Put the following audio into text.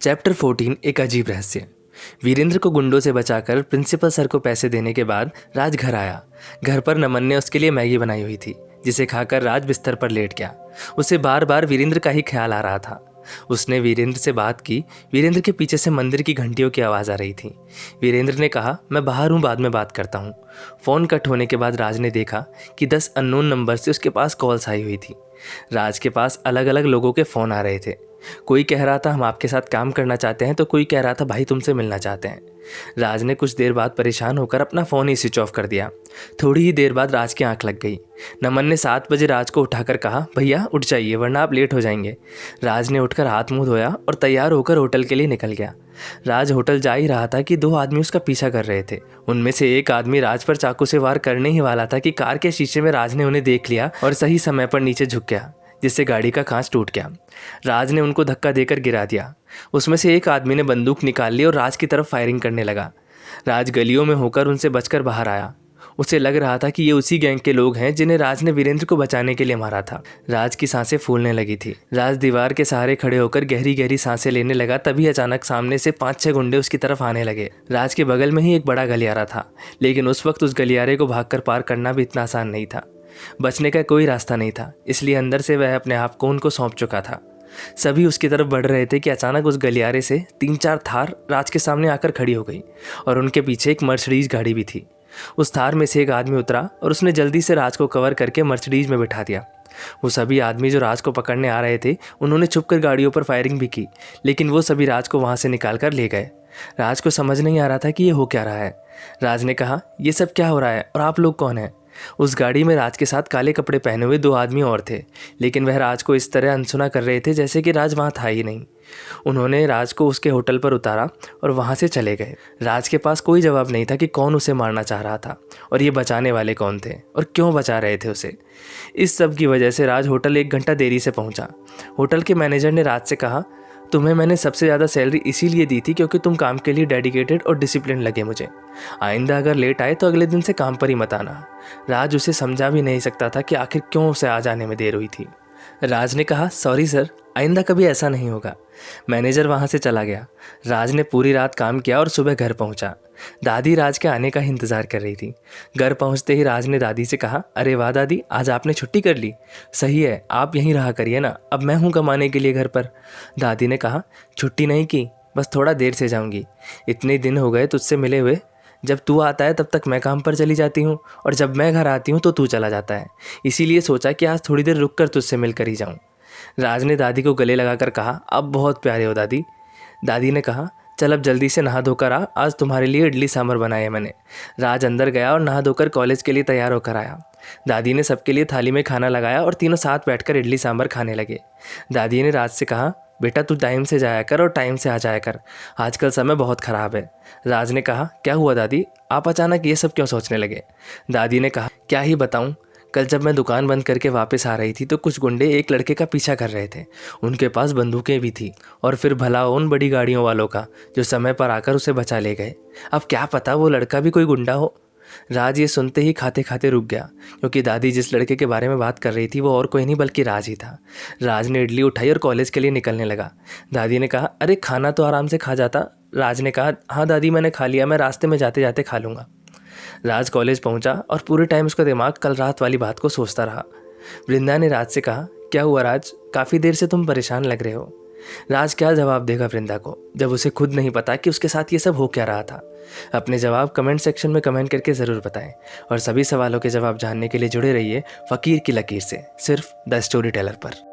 Chapter 14 एक अजीब रहस्य। वीरेंद्र को गुंडों से बचाकर प्रिंसिपल सर को पैसे देने के बाद राज घर आया। घर पर नमन ने उसके लिए मैगी बनाई हुई थी, जिसे खाकर राज बिस्तर पर लेट गया। उसे बार बार वीरेंद्र का ही ख्याल आ रहा था। उसने वीरेंद्र से बात की। वीरेंद्र के पीछे से मंदिर की घंटियों की आवाज़ आ रही थी। वीरेंद्र ने कहा, मैं बाहर हूँ, बाद में बात करता हूँ। फ़ोन कट होने के बाद राज ने देखा कि 10 अननोन नंबर से उसके पास कॉल्स आई हुई थी। राज के पास अलग अलग लोगों के फ़ोन आ रहे थे। कोई कह रहा था हम आपके साथ काम करना चाहते हैं, तो कोई कह रहा था भाई तुमसे मिलना चाहते हैं। राज ने कुछ देर बाद परेशान होकर अपना फ़ोन ही स्विच ऑफ कर दिया। थोड़ी ही देर बाद राज की आंख लग गई। नमन ने 7 बजे राज को उठाकर कहा, भैया उठ जाइए वरना आप लेट हो जाएंगे। राज ने उठकर हाथ मुंह धोया और तैयार होकर होटल के लिए निकल गया। राज होटल जा ही रहा था कि 2 आदमी उसका पीछा कर रहे थे। उनमें से एक आदमी राज पर चाकू से वार करने ही वाला था कि कार के शीशे में राज ने उन्हें देख लिया और सही समय पर नीचे झुक गया, जिससे गाड़ी का कांच टूट गया। राज ने उनको धक्का देकर गिरा दिया। उसमें से एक आदमी ने बंदूक निकाल ली और राज की तरफ फायरिंग करने लगा। राज गलियों में होकर उनसे बचकर बाहर आया। उसे लग रहा था कि ये उसी गैंग के लोग हैं जिन्हें राज ने वीरेंद्र को बचाने के लिए मारा था। राज की सांसें फूलने लगी थी। राज दीवार के सहारे खड़े होकर गहरी गहरी सांसें लेने लगा। तभी अचानक सामने से 5-6 गुंडे उसकी तरफ आने लगे। राज के बगल में ही एक बड़ा गलियारा था, लेकिन उस वक्त उस गलियारे को भागकर पार करना भी इतना आसान नहीं था। बचने का कोई रास्ता नहीं था, इसलिए अंदर से वह अपने आप को उनको सौंप चुका था। सभी उसकी तरफ बढ़ रहे थे कि अचानक उस गलियारे से 3-4 थार राज के सामने आकर खड़ी हो गई और उनके पीछे एक मर्सिडीज गाड़ी भी थी। उस थार में से एक आदमी उतरा और उसने जल्दी से राज को कवर करके मर्सिडीज में बिठा दिया। वो सभी आदमी जो राज को पकड़ने आ रहे थे, उन्होंने छुपकर गाड़ियों पर फायरिंग भी की, लेकिन वो सभी राज को वहाँ से निकाल कर ले गए। राज को समझ नहीं आ रहा था कि ये हो क्या रहा है। राज ने कहा, ये सब क्या हो रहा है और आप लोग कौन हैं? उस गाड़ी में राज के साथ काले कपड़े पहने हुए 2 आदमी और थे, लेकिन वह राज को इस तरह अनसुना कर रहे थे जैसे कि राज वहाँ था ही नहीं। उन्होंने राज को उसके होटल पर उतारा और वहाँ से चले गए। राज के पास कोई जवाब नहीं था कि कौन उसे मारना चाह रहा था और ये बचाने वाले कौन थे और क्यों बचा रहे थे उसे। इस सब की वजह से राज होटल 1 घंटा देरी से पहुँचा। होटल के मैनेजर ने राज से कहा, तुम्हें मैंने सबसे ज़्यादा सैलरी इसीलिए दी थी क्योंकि तुम काम के लिए डेडिकेटेड और डिसिप्लिन लगे मुझे। आइंदा अगर लेट आए तो अगले दिन से काम पर ही मत आना। राज उसे समझा भी नहीं सकता था कि आखिर क्यों उसे आ जाने में देर हुई थी। राज ने कहा, सॉरी सर, आइंदा कभी ऐसा नहीं होगा। मैनेजर वहाँ से चला गया। राज ने पूरी रात काम किया और सुबह घर पहुँचा। दादी राज के आने का ही इंतज़ार कर रही थी। घर पहुँचते ही राज ने दादी से कहा, अरे वाह दादी, आज आपने छुट्टी कर ली। सही है, आप यहीं रहा करिए ना, अब मैं हूँ कमाने के लिए घर पर। दादी ने कहा, छुट्टी नहीं की, बस थोड़ा देर से जाऊँगी। इतने दिन हो गए तुझसे मिले हुए। जब तू आता है तब तक मैं काम पर चली जाती हूँ और जब मैं घर आती हूँ तो तू चला जाता है। इसीलिए सोचा कि आज थोड़ी देर रुक कर तुझसे मिलकर ही जाऊँ। राज ने दादी को गले लगाकर कहा, आप बहुत प्यारे हो दादी। दादी ने कहा, चल अब जल्दी से नहा धोकर आ, आज तुम्हारे लिए इडली सांभर बनाए हैं मैंने। राज अंदर गया और नहा धोकर कॉलेज के लिए तैयार होकर आया। दादी ने सबके लिए थाली में खाना लगाया और तीनों साथ बैठकर इडली सांभर खाने लगे। दादी ने राज से कहा, बेटा तू टाइम से जाया कर और टाइम से आ जाया कर, आजकल समय बहुत ख़राब है। राज ने कहा, क्या हुआ दादी, आप अचानक ये सब क्यों सोचने लगे? दादी ने कहा, क्या ही बताऊँ, कल जब मैं दुकान बंद करके वापस आ रही थी तो कुछ गुंडे एक लड़के का पीछा कर रहे थे। उनके पास बंदूकें भी थी और फिर भला उन बड़ी गाड़ियों वालों का जो समय पर आकर उसे बचा ले गए। अब क्या पता वो लड़का भी कोई गुंडा हो। राज ये सुनते ही खाते खाते रुक गया, क्योंकि दादी जिस लड़के के बारे में बात कर रही थी वो और कोई नहीं बल्कि राज ही था। राज ने इडली उठाई और कॉलेज के लिए निकलने लगा। दादी ने कहा, अरे खाना तो आराम से खा जाता। राज ने कहा, हाँ दादी मैंने खा लिया, मैं रास्ते में जाते जाते खा लूँगा। राज कॉलेज पहुंचा और पूरे टाइम उसका दिमाग कल रात वाली बात को सोचता रहा। वृंदा ने राज से कहा, क्या हुआ राज, काफ़ी देर से तुम परेशान लग रहे हो। राज क्या जवाब देगा वृंदा को, जब उसे खुद नहीं पता कि उसके साथ ये सब हो क्या रहा था। अपने जवाब कमेंट सेक्शन में कमेंट करके ज़रूर बताएं और सभी सवालों के जवाब जानने के लिए जुड़े रहिए फ़कीर की लकीर से, सिर्फ द स्टोरी टेलर पर।